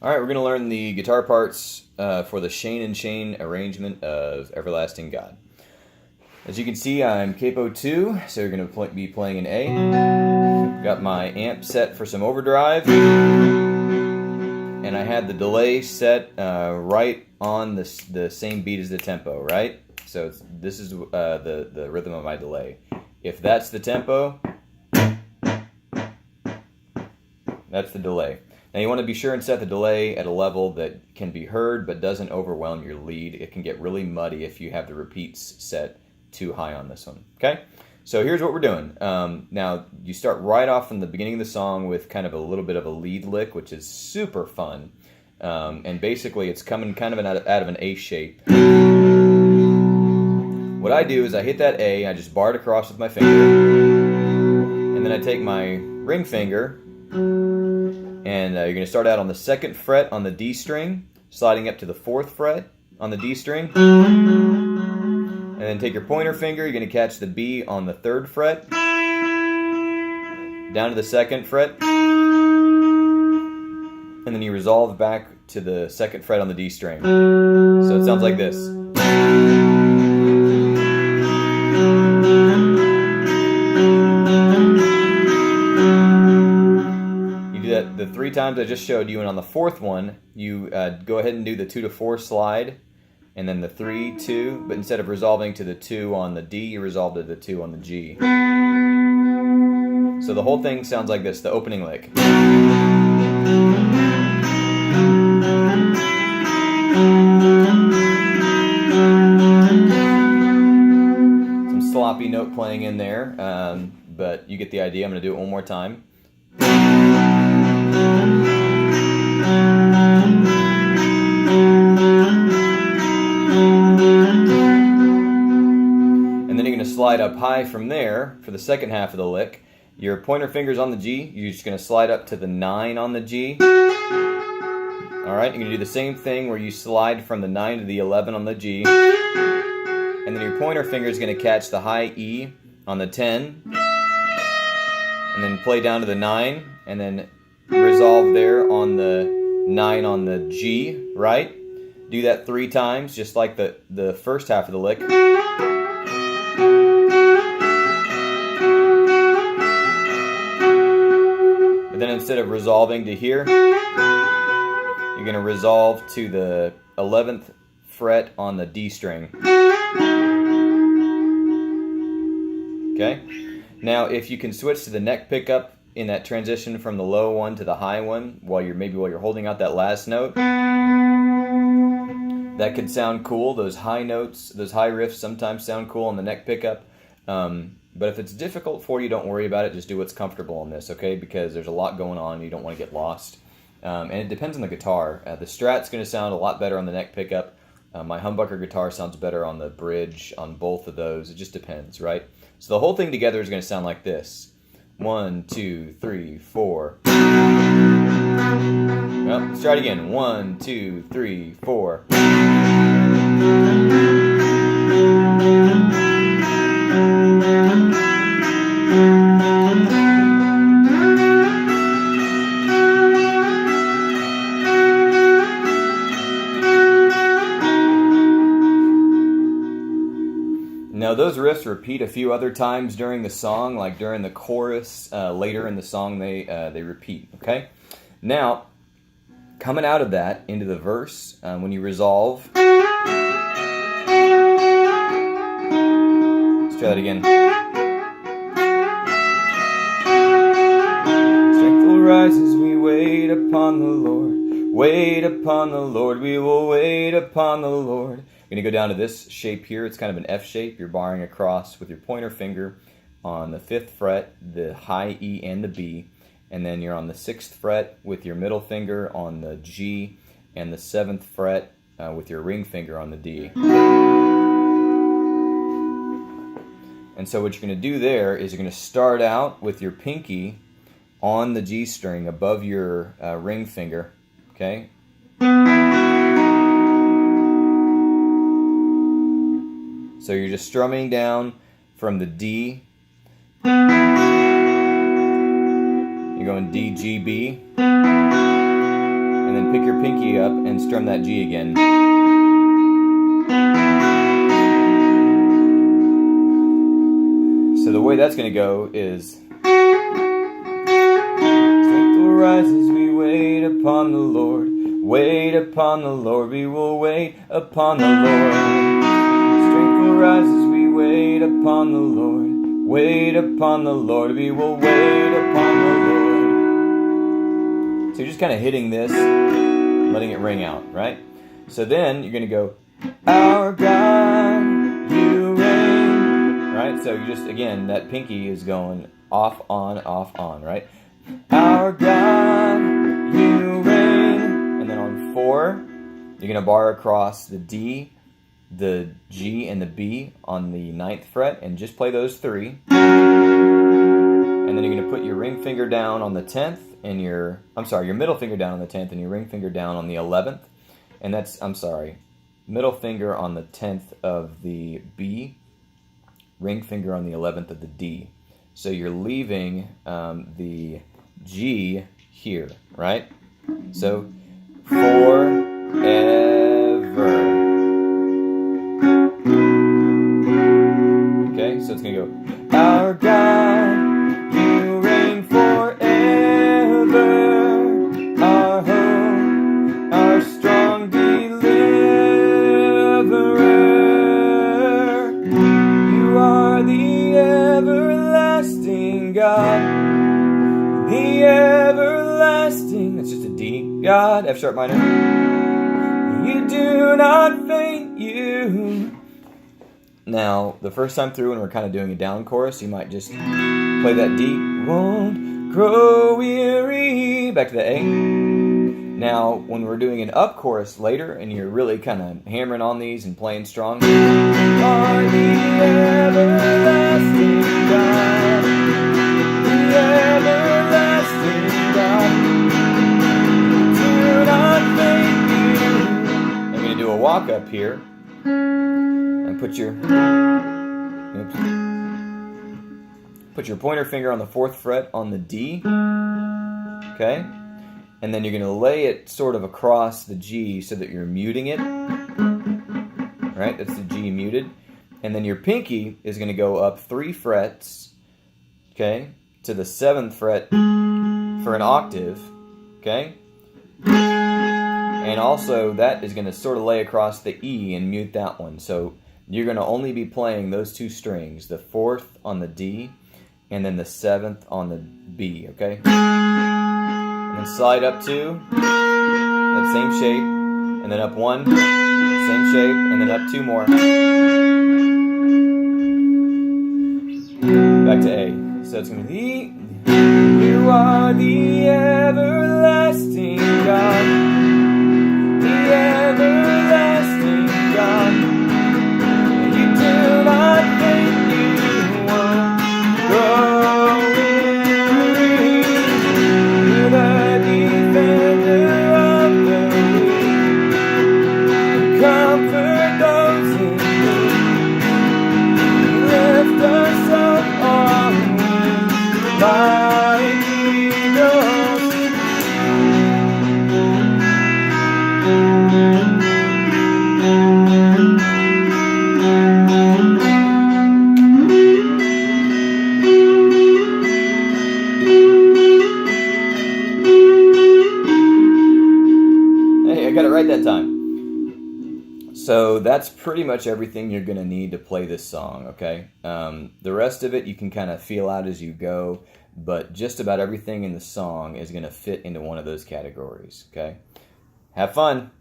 All right, we're going to learn the guitar parts for the Shane and Shane arrangement of Everlasting God. As you can see, I'm capo 2, so you're going to be playing an A. Got my amp set for some overdrive, and I had the delay set right on the same beat as the tempo, right? So this is the rhythm of my delay. If that's the tempo, that's the delay. Now you want to be sure and set the delay at a level that can be heard but doesn't overwhelm your lead. It can get really muddy if you have the repeats set too high on this one. Okay? So here's what we're doing. Now you start right off from the beginning of the song with kind of a little bit of a lead lick, which is super fun. And basically it's coming kind of out of an A shape. What I do is I hit that A, I just bar it across with my finger, and then I take my ring finger, and you're going to start out on the 2nd fret on the D string, sliding up to the 4th fret on the D string, and then take your pointer finger, you're going to catch the B on the 3rd fret, down to the 2nd fret, and then you resolve back to the 2nd fret on the D string. So it sounds like this. The 3 times I just showed you, and on the 4th one, you go ahead and do the 2 to 4 slide, and then the 3, 2, but instead of resolving to the 2 on the D, you resolve to the 2 on the G. So the whole thing sounds like this, the opening lick. Some sloppy note playing in there, but you get the idea. I'm going to do it one more time. And then you're going to slide up high from there for the second half of the lick. Your pointer finger's on the G. You're just going to slide up to the 9 on the G. Alright, you're going to do the same thing where you slide from the 9 to the 11 on the G. And then your pointer finger is going to catch the high E on the 10. And then play down to the 9. And then resolve there on the 9 on the G, right? Do that 3 times, just like the first half of the lick. But then instead of resolving to here, you're going to resolve to the 11th fret on the D string. Okay? Now, if you can switch to the neck pickup in that transition from the low one to the high one, while you're holding out that last note, that could sound cool. Those high notes, those high riffs sometimes sound cool on the neck pickup. But if it's difficult for you, don't worry about it. Just do what's comfortable on this, okay? Because there's a lot going on and you don't want to get lost. And it depends on the guitar. The Strat's going to sound a lot better on the neck pickup. My humbucker guitar sounds better on the bridge, on both of those. It just depends, right? So the whole thing together is going to sound like this. 1, 2, 3, 4. Well, let's try it again. 1, 2, 3, 4. Now those riffs repeat a few other times during the song, like during the chorus, later in the song they repeat, okay? Now, coming out of that into the verse, when you resolve, let's try that again. Strength will rise as we wait upon the Lord. Wait upon the Lord, we will wait upon the Lord. You're going to go down to this shape here. It's kind of an F shape. You're barring across with your pointer finger on the 5th fret, the high E and the B. And then you're on the 6th fret with your middle finger on the G and the 7th fret with your ring finger on the D. And so what you're going to do there is you're going to start out with your pinky on the G string above your ring finger, okay? So you're just strumming down from the D. You're going D, G, B. and then pick your pinky up and strum that G again. So the way that's going to go is, strength will rise as we wait upon the Lord. Wait upon the Lord, we will wait upon the Lord. Strength will rise as we wait upon the Lord. Wait upon the Lord, we will wait upon the Lord. So you're just kind of hitting this, letting it ring out, right? So then you're going to go, our God, you reign, right? So you just, again, that pinky is going off, on, right? Our God, you reign. And then on 4, you're going to bar across the D, the G, and the B on the 9th fret, and just play those 3. And then you're going to put your ring finger down on the 10th, and your middle finger down on the 10th, and your ring finger down on the 11th. And that's, middle finger on the 10th of the B, ring finger on the 11th of the D. So you're leaving the G here, right? So, forever. Okay, so it's going to go, our God, you reign forever, our hope, our strong deliverer. You are the everlasting God, the everlasting, that's just a D, God, F sharp minor. You do not faint, you. Now, the first time through when we're kind of doing a down chorus, you might just play that D. Won't grow weary. Back to the A. Now, when we're doing an up chorus later, and you're really kind of hammering on these and playing strong, you are the everlasting God, the everlasting God. Do not faint you. I'm going to do a walk up here. Put your pointer finger on the 4th fret on the D, okay? And then you're going to lay it sort of across the G so that you're muting it, right? That's the G muted. And then your pinky is going to go up 3 frets, okay, to the 7th fret for an octave, okay? And also that is going to sort of lay across the E and mute that one. So you're going to only be playing those 2 strings, the 4th on the D and then the 7th on the B, okay? And then slide up 2, that same shape, and then up 1, same shape, and then up 2 more. Back to A. So it's going to be, you are the everlasting God, the everlasting God. That time. So that's pretty much everything you're going to need to play this song, okay? The rest of it you can kind of feel out as you go, but just about everything in the song is going to fit into one of those categories, okay? Have fun!